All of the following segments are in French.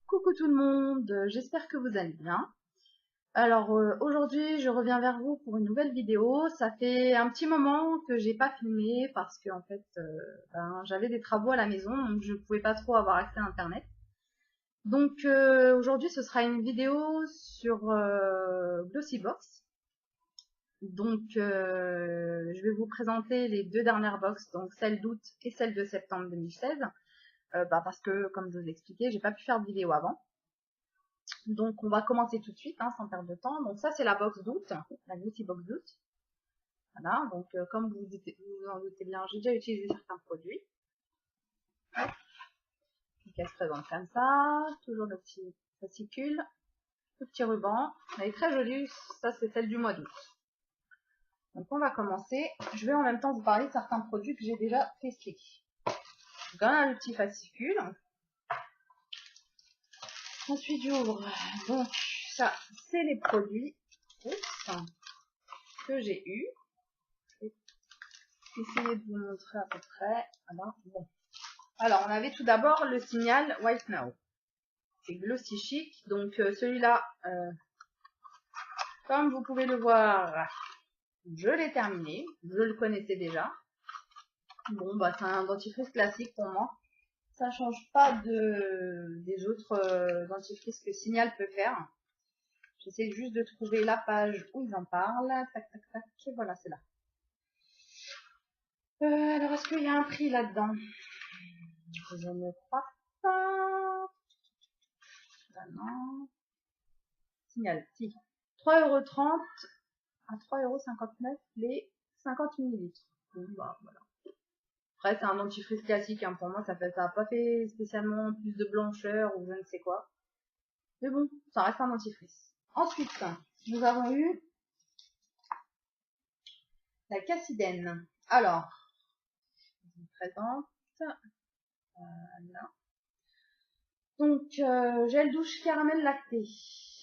Coucou tout le monde, j'espère que vous allez bien. Alors aujourd'hui je reviens vers vous pour une nouvelle vidéo. Ça fait un petit moment que j'ai pas filmé parce que en fait j'avais des travaux à la maison, donc je pouvais pas trop avoir accès à internet. Donc aujourd'hui ce sera une vidéo sur Glossybox. Donc je vais vous présenter les deux dernières box, donc celle d'août et celle de septembre 2016. Parce que comme je vous ai expliqué, j'ai pas pu faire de vidéo avant. Donc on va commencer tout de suite, sans perdre de temps. Donc ça c'est la box d'août, la Glossybox d'août. Voilà, donc comme vous vous en doutez bien, j'ai déjà utilisé certains produits. Donc elle se présente comme ça, toujours le petit fascicule, le petit ruban. Elle est très jolie, ça c'est celle du mois d'août. Donc on va commencer. Je vais en même temps vous parler de certains produits que j'ai déjà testés. Donc on a le petit fascicule. Ensuite j'ouvre. Donc ça c'est les produits que j'ai eu. Essayer de vous montrer à peu près. Bon. Alors, on avait tout d'abord le signal White Now. C'est Glossy Chic. Donc, celui-là, comme vous pouvez le voir, je l'ai terminé. Je le connaissais déjà. Bon, c'est un dentifrice classique pour moi. Ça change pas des autres dentifrices que Signal peut faire. J'essaie juste de trouver la page où ils en parlent. Tac, tac, tac. Et voilà, c'est là. Alors, est-ce qu'il y a un prix là-dedans? Je ne crois pas. Non. Signal, si. 3,30 € à 3,59 € les 50 ml. Bon, voilà. Après, c'est un dentifrice classique, pour moi, ça n'a pas fait spécialement plus de blancheur ou je ne sais quoi. Mais bon, ça reste un dentifrice. Ensuite, nous avons eu la Cassidène. Alors, je vous présente. Voilà. Donc, gel douche caramel lacté.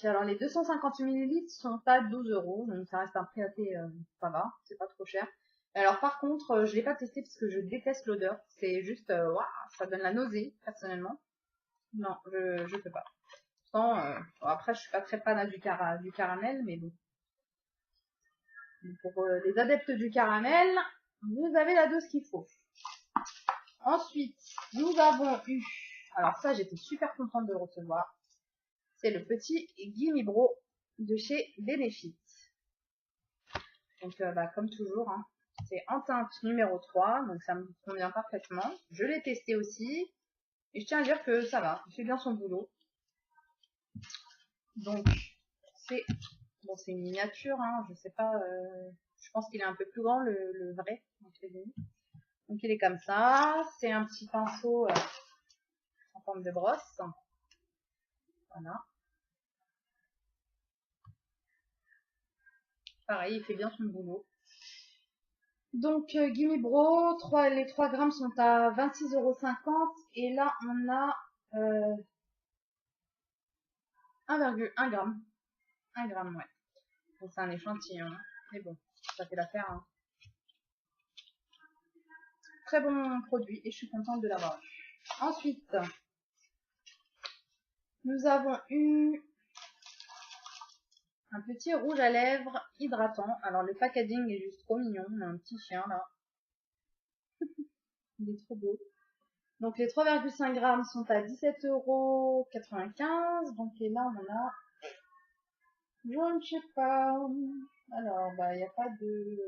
Alors, les 250 ml sont à 12 €, donc ça reste un prix assez, ça va, c'est pas trop cher. Alors, par contre, je l'ai pas testé parce que je déteste l'odeur. C'est juste, ça donne la nausée, personnellement. Non, je peux pas. Pourtant, après, je suis pas très fan du caramel, mais bon. Pour les adeptes du caramel, vous avez la dose qu'il faut. Ensuite, nous avons eu, alors ça, j'étais super contente de le recevoir. C'est le petit Gimme Bro de chez Benefit. Donc, comme toujours, c'est en teinte numéro 3, donc ça me convient parfaitement. Je l'ai testé aussi, et je tiens à dire que ça va, il fait bien son boulot. Donc, c'est une miniature, je sais pas, je pense qu'il est un peu plus grand, le vrai, entre guillemets. Donc, il est comme ça, c'est un petit pinceau en forme de brosse. Voilà. Pareil, il fait bien son boulot. Donc, Gimme Bro, les 3 grammes sont à 26,50 € et là, on a 1,1 gramme. 1 gramme, ouais. Donc, c'est un échantillon. Mais bon, ça fait l'affaire. Très bon produit et je suis contente de l'avoir eu. Ensuite, nous avons eu un petit rouge à lèvres hydratant. Alors, le packaging est juste trop mignon. On a un petit chien là. Il est trop beau. Donc, les 3,5 grammes sont à 17,95 €. Donc, et là, on a, je ne sais pas. Alors, il n'y a pas de,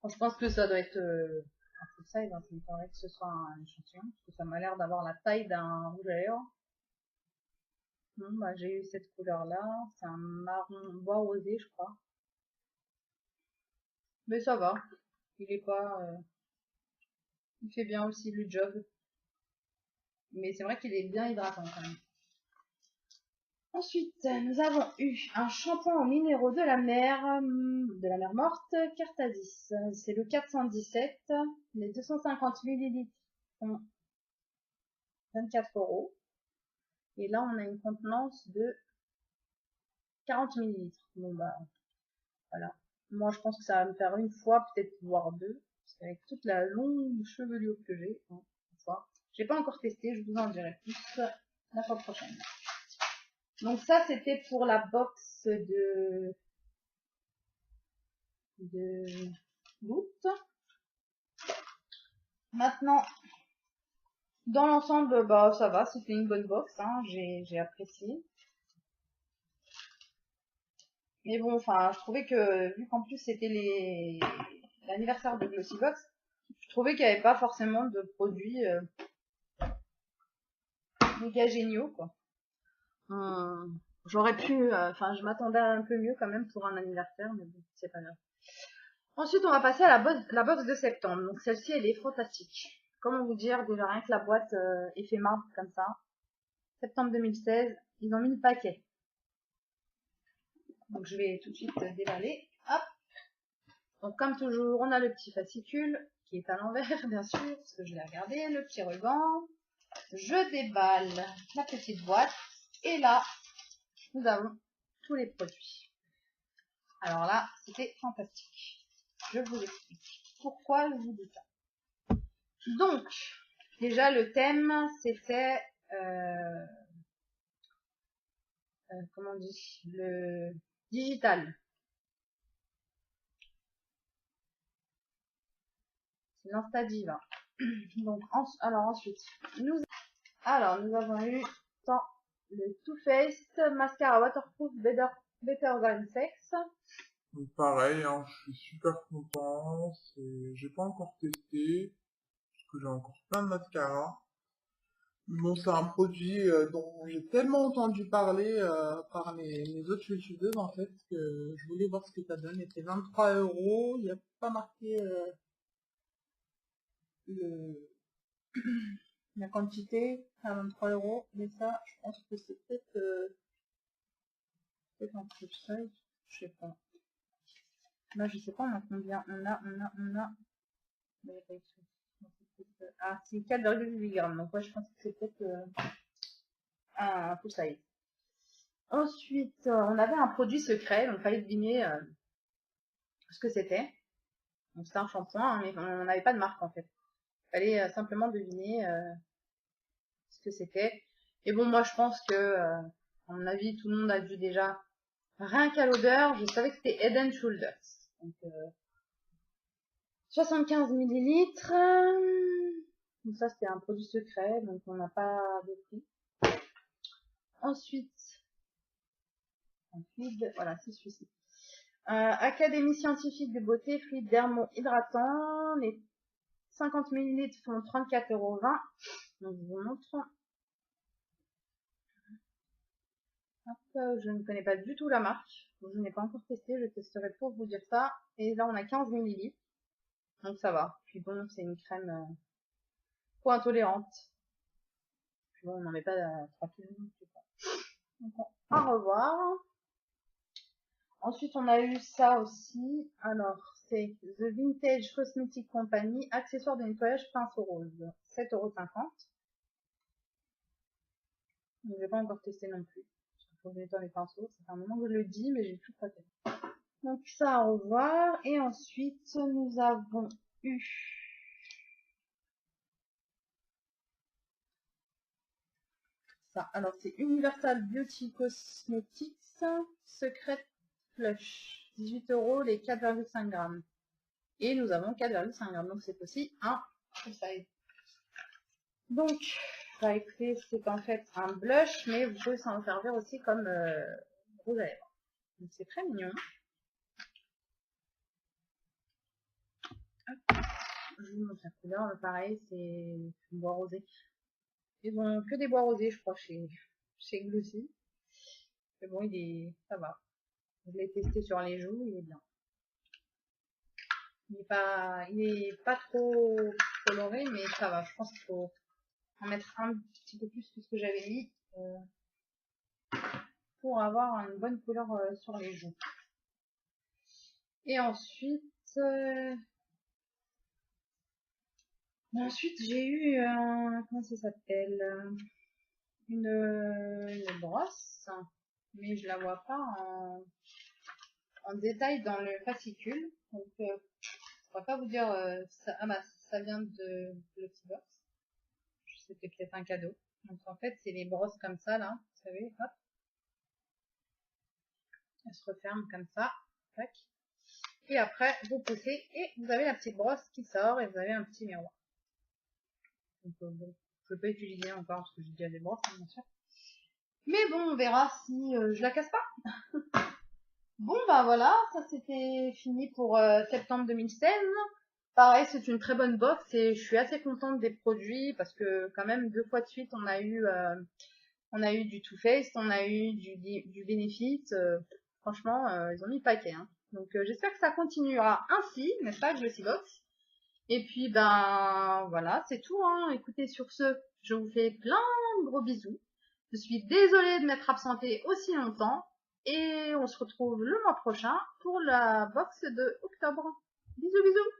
je pense que ça doit être un full size. Ça me paraît que ce soit un échantillon, parce que ça m'a l'air d'avoir la taille d'un rouge à lèvres. Bon, j'ai eu cette couleur là, c'est un marron bois rosé, je crois. Mais ça va, il est pas, il fait bien aussi le job. Mais c'est vrai qu'il est bien hydratant quand même. Ensuite, nous avons eu un shampoing aux minéraux de la mer morte, Cartasis. C'est le 417. Les 250 ml sont 24 €. Et là, on a une contenance de 40 ml. Bon, voilà. Moi, je pense que ça va me faire une fois, peut-être voire deux. Parce qu'avec toute la longue chevelure que j'ai, hein, j'ai pas encore testé, je vous en dirai plus la fois prochaine. Donc ça, c'était pour la box de gouttes. Maintenant, dans l'ensemble, bah ça va, c'était une bonne box, hein, j'ai apprécié. Mais bon, enfin, je trouvais que, vu qu'en plus c'était l'anniversaire de Glossybox, je trouvais qu'il n'y avait pas forcément de produits méga géniaux, quoi. J'aurais pu, enfin, je m'attendais un peu mieux quand même pour un anniversaire, mais bon, c'est pas grave. Ensuite, on va passer à la box de septembre. Donc celle-ci, elle est fantastique. Comment vous dire, déjà rien que la boîte effet marbre comme ça. Septembre 2016, ils ont mis le paquet. Donc je vais tout de suite déballer. Hop. Donc comme toujours, on a le petit fascicule qui est à l'envers, bien sûr, parce que je l'ai regardé, le petit ruban. Je déballe la petite boîte et là, nous avons tous les produits. Alors là, c'était fantastique. Je vous explique pourquoi je vous dis ça. Donc, déjà le thème, c'était comment on dit, le digital. C'est l'Instadiva. Donc, alors ensuite, nous avons eu le Too Faced Mascara Waterproof Better Than Sex. Donc pareil, hein, je suis super content. J'ai pas encore testé, parce que j'ai encore plein de mascaras. Bon, c'est un produit dont j'ai tellement entendu parler par mes autres youtubeuses en fait que je voulais voir ce que ça donne. Et c'est 23 €. Il n'y a pas marqué le, la quantité à 23 €. Mais ça, je pense que c'est peut-être un truc ça. Je sais pas. Là, je sais pas, on a combien. On a. Ah, c'est 4,8 grammes. Donc, ouais, je pense que c'est peut-être un full size. Ensuite, on avait un produit secret, donc il fallait deviner ce que c'était. Donc, c'était un shampoing, hein, mais on n'avait pas de marque en fait. Il fallait simplement deviner ce que c'était. Et bon, moi, je pense que, à mon avis, tout le monde a vu déjà. Rien qu'à l'odeur, je savais que c'était Head and Shoulders. Donc, 75 millilitres. Donc ça, c'était un produit secret, donc on n'a pas de prix. Ensuite, un fluide, voilà, c'est celui-ci. Académie scientifique de beauté, fluide dermo-hydratant. Les 50 ml font 34,20 €. Donc, je vous montre. Hop, je ne connais pas du tout la marque. Donc, je n'ai pas encore testé, je testerai pour vous dire ça. Et là, on a 15 ml. Donc, ça va. Puis bon, c'est une crème peau intolérante. Puis bon, on n'en met pas 3 kg. Donc, au revoir. Ensuite, on a eu ça aussi. Alors, c'est The Vintage Cosmetic Company, accessoire de nettoyage pinceau rose. 7,50 €. Je n'ai pas encore testé non plus. Il faut que je nettoie mes pinceaux. Ça fait un moment que je le dis, mais j'ai tout pas fait. Donc, ça, au revoir. Et ensuite, nous avons eu ça. Alors, c'est Universal Beauty Cosmetics Secret Flush. 18 € les 4,5 grammes. Et nous avons 4,5 grammes. Donc, c'est aussi un full size. Donc, bah écoutez, c'est en fait un blush, mais vous pouvez s'en servir aussi comme rouge à lèvres. Donc, c'est très mignon. Hop. Je vous montre la couleur. Pareil, c'est une bois rosé. Ils ont que des bois rosés, je crois, chez Glossy. Mais bon, ça va. Je l'ai testé sur les joues, il est bien. Il est pas trop coloré, mais ça va. Je pense qu'il faut en mettre un petit peu plus que ce que j'avais mis pour avoir une bonne couleur sur les joues. Et ensuite, j'ai eu comment ça s'appelle, une brosse, mais je la vois pas en détail dans le fascicule. Donc, je ne pourrais pas vous dire, ça vient de Glossybox. C'était peut-être un cadeau. Donc, en fait, c'est les brosses comme ça, là. Vous savez, hop. Elles se referment comme ça. Tac. Et après, vous poussez et vous avez la petite brosse qui sort et vous avez un petit miroir. Donc, bon, je peux pas utiliser encore parce que j'ai déjà des brosses, hein, bien sûr. Mais bon, on verra si je la casse pas. Bon, bah voilà, ça c'était fini pour septembre 2016. Pareil, c'est une très bonne box et je suis assez contente des produits parce que quand même 2 fois de suite on a eu du Too Faced, on a eu du Benefit. Franchement, ils ont mis le paquet. Hein. Donc j'espère que ça continuera ainsi, n'est-ce pas, Glossybox. Et puis ben voilà, c'est tout. Hein. Écoutez, sur ce, je vous fais plein de gros bisous. Je suis désolée de m'être absentée aussi longtemps. Et on se retrouve le mois prochain pour la box de octobre. Bisous bisous.